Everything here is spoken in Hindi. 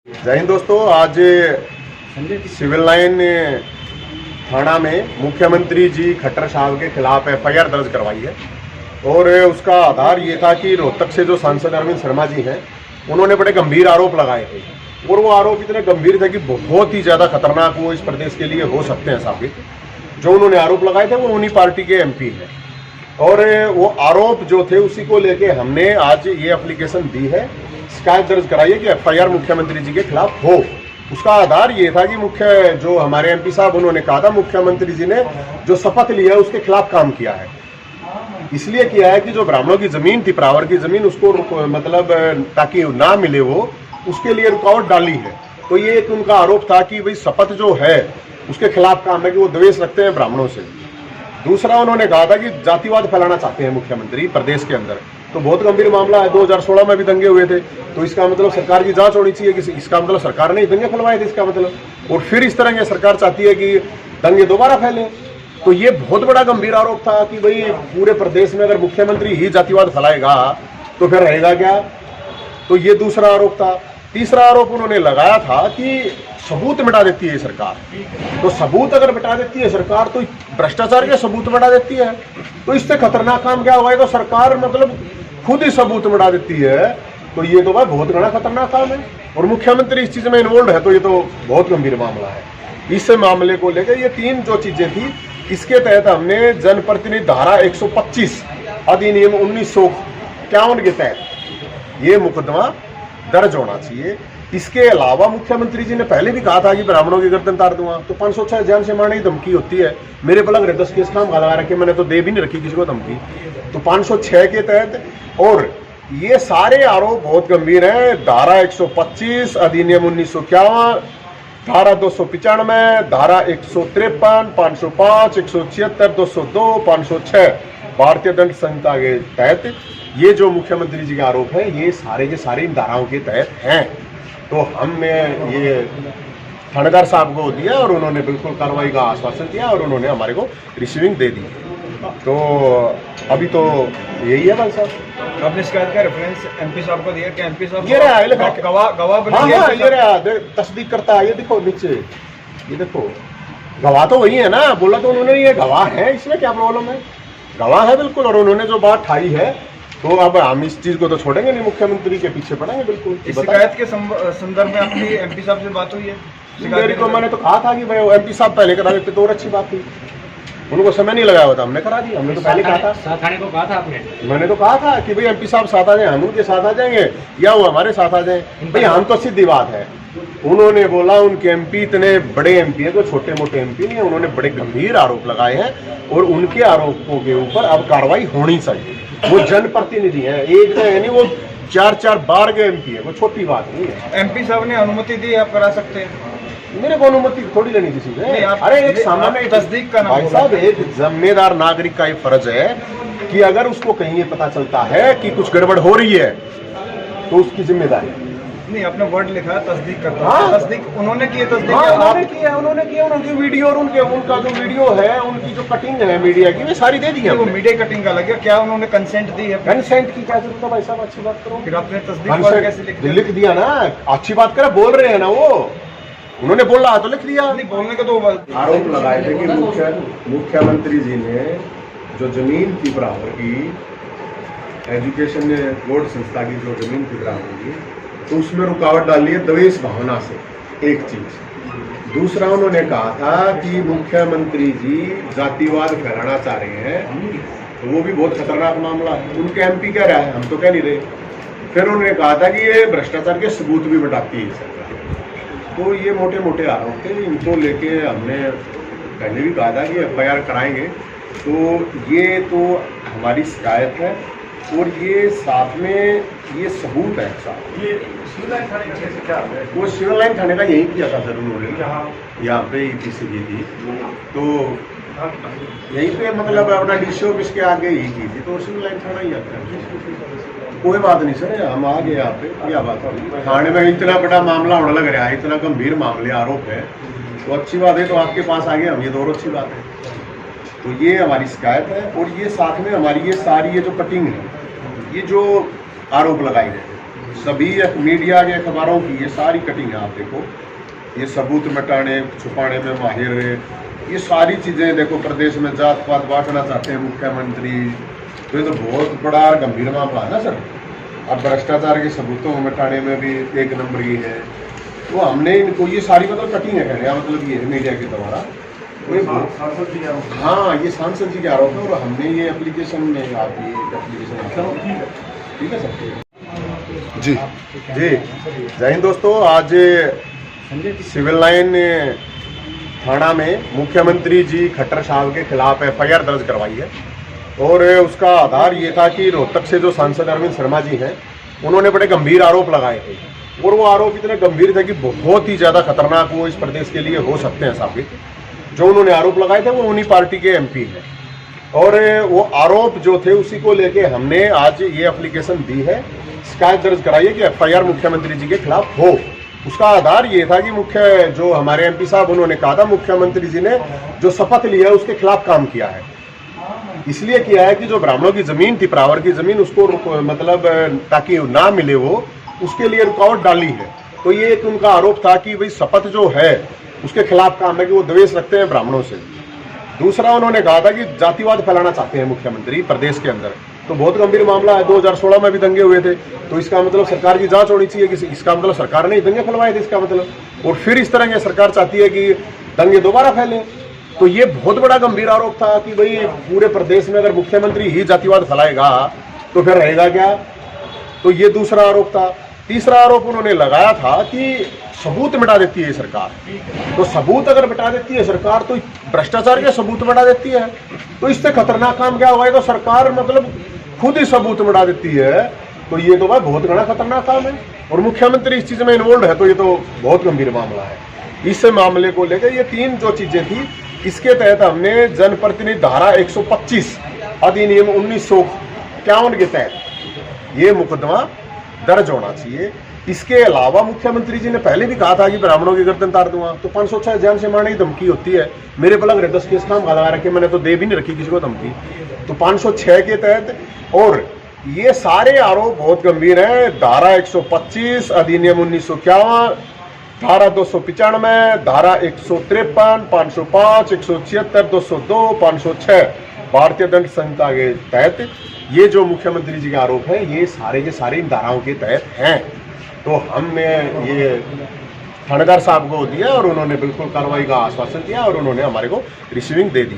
जय हिंद दोस्तों। आज सिविल लाइन थाना में मुख्यमंत्री जी खट्टर साहब के खिलाफ एफआईआर दर्ज करवाई है और उसका आधार ये था कि रोहतक से जो सांसद अरविंद शर्मा जी हैं उन्होंने बड़े गंभीर आरोप लगाए थे और वो आरोप इतने गंभीर थे कि बहुत ही ज़्यादा खतरनाक वो इस प्रदेश के लिए हो सकते हैं साबित। जो उन्होंने आरोप लगाए थे वो उन्हीं पार्टी के एमपी हैं और वो आरोप जो थे उसी को लेके हमने आज ये एप्लीकेशन दी है, शिकायत दर्ज कराई है कि एफआईआर मुख्यमंत्री जी के खिलाफ हो। उसका आधार ये था कि मुख्य जो हमारे एमपी साहब उन्होंने कहा था मुख्यमंत्री जी ने जो शपथ लिया है उसके खिलाफ काम किया है। इसलिए किया है कि जो ब्राह्मणों की जमीन थी, प्रावर की जमीन, उसको मतलब ताकि ना मिले वो, उसके लिए रुकावट डाली है। तो ये एक उनका आरोप था कि भाई शपथ जो है उसके खिलाफ काम है कि वो द्वेष रखते हैं ब्राह्मणों से। दूसरा उन्होंने कहा था कि जातिवाद फैलाना चाहते हैं मुख्यमंत्री प्रदेश के अंदर। तो बहुत गंभीर मामला है, 2016 में भी दंगे हुए थे, तो इसका मतलब सरकार की जांच होनी चाहिए कि इसका मतलब सरकार ने दंगे फैलवाए थे इसका मतलब, और फिर इस तरह की सरकार चाहती है कि दंगे दोबारा फैलें। तो ये बहुत बड़ा गंभीर आरोप था कि भाई पूरे प्रदेश में अगर मुख्यमंत्री ही जातिवाद फैलाएगा तो फिर रहेगा क्या। तो ये दूसरा आरोप था। तीसरा आरोप उन्होंने लगाया था कि सबूत मिटा देती है सरकार। तो सबूत अगर मिटा देती है सरकार तो भ्रष्टाचार के सबूत मिटा देती है, तो इससे खतरनाक काम क्या हुआ है। तो सरकार मतलब खुद ही सबूत मिटा देती है, तो ये तो भाई बहुत बड़ा खतरनाक काम है और मुख्यमंत्री इस चीज में इन्वॉल्व है, तो ये तो बहुत गंभीर मामला है। इस मामले को लेकर ये तीन जो चीजें थी, इसके तहत हमने जनप्रतिनिधि धारा 125 अधिनियम 1951 के तहत ये मुकदमा दर्ज होना चाहिए। इसके अलावा मुख्यमंत्री जी ने पहले भी कहा था कि ब्राह्मणों की गर्दन तार दूंगा, तो 506 जान से मारने की धमकी होती है। मेरे पलंग रे 10 केस काम लगा रखे, मैंने तो दे भी नहीं रखी किसी को धमकी। तो 506 के तहत, और ये सारे आरोप बहुत गंभीर हैं। धारा 125 अधिनियम 1951, धारा 295, धारा 153, 505, 176, 202, 506 भारतीय दंड संहिता के तहत ये जो मुख्यमंत्री जी के आरोप है ये सारे के सारे इन धाराओं के तहत हैं। तो हमने ये थानेदार साहब को दिया और उन्होंने बिल्कुल कार्रवाई का आश्वासन दिया और उन्होंने हमारे को रिसीविंग दे दी। तो अभी तो यही है भाई साहब। आपने शिकायत का रेफरेंस एमपी साहब को दिया कि एमपी साहब ये रहा गवाह हाँ, ये रहा तस्दीक करता है। ये देखो नीचे, ये देखो गवाह तो वही है ना, बोला तो उन्होंने ये गवाह है, इसमें क्या प्रॉब्लम है। गवाह है बिल्कुल, और उन्होंने जो बात ठाई है तो अब हम इस चीज को तो छोड़ेंगे नहीं, मुख्यमंत्री के पीछे पड़ेंगे बिल्कुल। इस शिकायत के संदर्भ में आपकी एमपी साहब से बात हुई है? मेरी तो मैंने तो कहा था कि भाई एमपी साहब पहले करा देते तो और अच्छी बात थी, उनको समय नहीं लगाया हुआ था, हमने करा दिया। हमने तो पहले कहा था, साथ आने को कहा था आपने? मैंने तो कहा था कि भाई एमपी साहब साथ आ जाए, हम उनके साथ आ जाएंगे या वो हमारे साथ आ जाए। भाई हम तो सीधी बात है, उन्होंने बोला उनके एमपी इतने बड़े एमपी है, कोई छोटे मोटे एमपी नहीं है, उन्होंने बड़े गंभीर आरोप लगाए हैं और उनके आरोपों के ऊपर अब कार्रवाई होनी चाहिए। वो जनप्रतिनिधि है, एक यानी वो 4-4 बार के एमपी है, वो छोटी बात नहीं है। एमपी साहब ने अनुमति दी, आप करा सकते हैं। मेरे को अनुमति थोड़ी लेनी किसी से। अरे एक सामान्य तस्दीक का नाम भाई साहब, एक जिम्मेदार नागरिक का ये फर्ज है कि अगर उसको कहीं ये पता चलता है कि कुछ गड़बड़ हो रही है तो उसकी जिम्मेदारी। नहीं, आपने वर्ड लिखा है तस्दीक करता। हाँ, तस्दीक उन्होंने की है, तस्दीक हाँ, उन्होंने किया उनकी वीडियो और उनका जो वीडियो है, उनकी जो कटिंग है मीडिया की, वे सारी दे दी है। वो मीडिया कटिंग का लगे, क्या उन्होंने कंसेंट दी है? कंसेंट की क्या जरूरत है भाई साहब, अच्छी बात करो। फिर आपने तस्दीक कैसे लिख दिया ना, अच्छी बात करे, बोल रहे हैं ना वो, उन्होंने बोला तो लिख दिया। नहीं, बोलने का तो आरोप लगाए थे कि मुख्यमंत्री जी ने जो जमीन थी बराबर की, एजुकेशन बोर्ड संस्था की जो जमीन थी बराबर की, तो उसमें रुकावट डाली है द्वेष भावना से, एक चीज। दूसरा उन्होंने कहा था कि मुख्यमंत्री जी जातिवाद फैलाना चाह रहे हैं, तो वो भी बहुत खतरनाक मामला है। उनके एमपी कह रहा है, हम तो कह नहीं रहे। फिर उन्होंने कहा था कि ये भ्रष्टाचार के सबूत भी मिटाती है सरकार। तो ये मोटे मोटे आरोप थे, इनको लेके हमने पहले भी कहा था कि एफआईआर कराएंगे। तो ये तो हमारी शिकायत है और ये साथ में ये सबूत है। साथ ये सिविल लाइन थाने का कैसे क्या है? वो सिविल लाइन थाने का यही किया था सर उन्होंने, यहाँ पे ईपीसी की थी, तो यहीं पे मतलब अपना डीसी ऑफिस के आगे ही की थी, तो सिविल लाइन थाना ही आता है। कोई बात नहीं सर, हम आ गए यहाँ पे, क्या बात है। थाने में इतना बड़ा मामला होने लग रहा है, इतना गंभीर मामले आरोप है, तो अच्छी बात है। तो आपके पास आ गए हम, ये तो और अच्छी बात है। तो ये हमारी शिकायत है और ये साथ में हमारी ये सारी ये जो कटिंग है, ये जो आरोप लगाए गए सभी मीडिया के अखबारों की ये सारी कटिंग है, आप देखो, ये सबूत मिटाने छुपाने में माहिर, ये सारी चीज़ें देखो, प्रदेश में जात पात बांटना चाहते हैं मुख्यमंत्री। तो ये तो बहुत बड़ा गंभीर मामला है ना सर। अब भ्रष्टाचार के सबूतों को मिटाने में भी एक नंबर की है। तो हमने इनको ये सारी मतलब कटिंग है, कहने का मतलब ये है मीडिया के द्वारा। हाँ, ये सांसद जी के आरोप है और हमने ये एप्लीकेशन में आपकी एप्लीकेशन, ठीक है सर जी। जी जय हिंद दोस्तों, आज सिविल लाइन थाना में मुख्यमंत्री जी खट्टर साहब के खिलाफ एफआईआर दर्ज करवाई है। और उसका आधार ये था कि रोहतक से जो सांसद अरविंद शर्मा जी हैं, उन्होंने बड़े गंभीर आरोप लगाए थे। और वो आरोप इतने गंभीर थे कि बहुत ही ज़्यादा खतरनाक वो इस प्रदेश के लिए हो सकते हैं साबित। जो उन्होंने आरोप लगाए थे वो उन्हीं पार्टी के एमपी हैं। और वो आरोप जो थे उसी को लेके हमने आज ये एप्लीकेशन दी है, शिकायत दर्ज कराई है कि एफआईआर मुख्यमंत्री जी के खिलाफ हो। उसका आधार ये था कि मुख्य जो हमारे एमपी साहब, उन्होंने कहा था मुख्यमंत्री जी ने जो शपथ लिया है उसके खिलाफ काम किया है। इसलिए किया है कि जो ब्राह्मणों की जमीन थी, प्रावर की जमीन, उसको मतलब ताकि ना मिले वो, उसके लिए रुकावट डाली है। तो ये एक उनका आरोप था कि भाई शपथ जो है उसके खिलाफ काम है, कि वो द्वेष रखते हैं ब्राह्मणों से। दूसरा उन्होंने कहा था कि जातिवाद फैलाना चाहते हैं मुख्यमंत्री प्रदेश के अंदर। तो बहुत गंभीर मामला है, 2016 में भी दंगे हुए थे। तो इसका मतलब सरकार की जांच होनी चाहिए कि इसका मतलब सरकार ने दंगे फैलवाए थे इसका मतलब। और फिर इस तरह की सरकार चाहती है कि दंगे दोबारा फैलें। तो ये बहुत बड़ा गंभीर आरोप था कि भाई पूरे प्रदेश में अगर मुख्यमंत्री ही जातिवाद फैलाएगा तो फिर रहेगा क्या। तो ये दूसरा आरोप था। तीसरा आरोप उन्होंने लगाया था कि सबूत मिटा देती है सरकार। तो सबूत अगर मिटा देती है सरकार तो भ्रष्टाचार के सबूत मिटा देती है, तो इससे खतरनाक काम क्या होगा। तो सरकार मतलब खुद ही सबूत मिटा देती है, तो ये तो भाई बहुत बड़ा खतरनाक काम है। और मुख्यमंत्री इस चीज में इन्वॉल्व है, तो ये तो बहुत गंभीर मामला है। इस मामले को लेकर ये तीन जो चीजें थी, इसके तहत हमने जनप्रतिनिधि धारा 125 अधिनियम 1951 के तहत ये मुकदमा दर्ज होना चाहिए। इसके अलावा मुख्यमंत्री जी ने पहले भी कहा था कि ब्राह्मणों की गर्दन तार दूंगा। तो 506 जान से मारने की धमकी होती है। मेरे पर लग रहे 10 केस काम लगा रखे, मैंने तो दे भी नहीं रखी किसी को धमकी। तो 506 के तहत, और ये सारे आरोप बहुत गंभीर हैं। धारा 125 अधिनियम 1951, धारा 295, धारा 153, 505, 176, 202, 506 भारतीय दंड संहिता के तहत ये जो मुख्यमंत्री जी के आरोप हैं, ये सारे के सारे इन धाराओं के तहत हैं। तो हमने ये थानेदार साहब को दिया और उन्होंने बिल्कुल कार्रवाई का आश्वासन दिया और उन्होंने हमारे को रिसीविंग दे दी।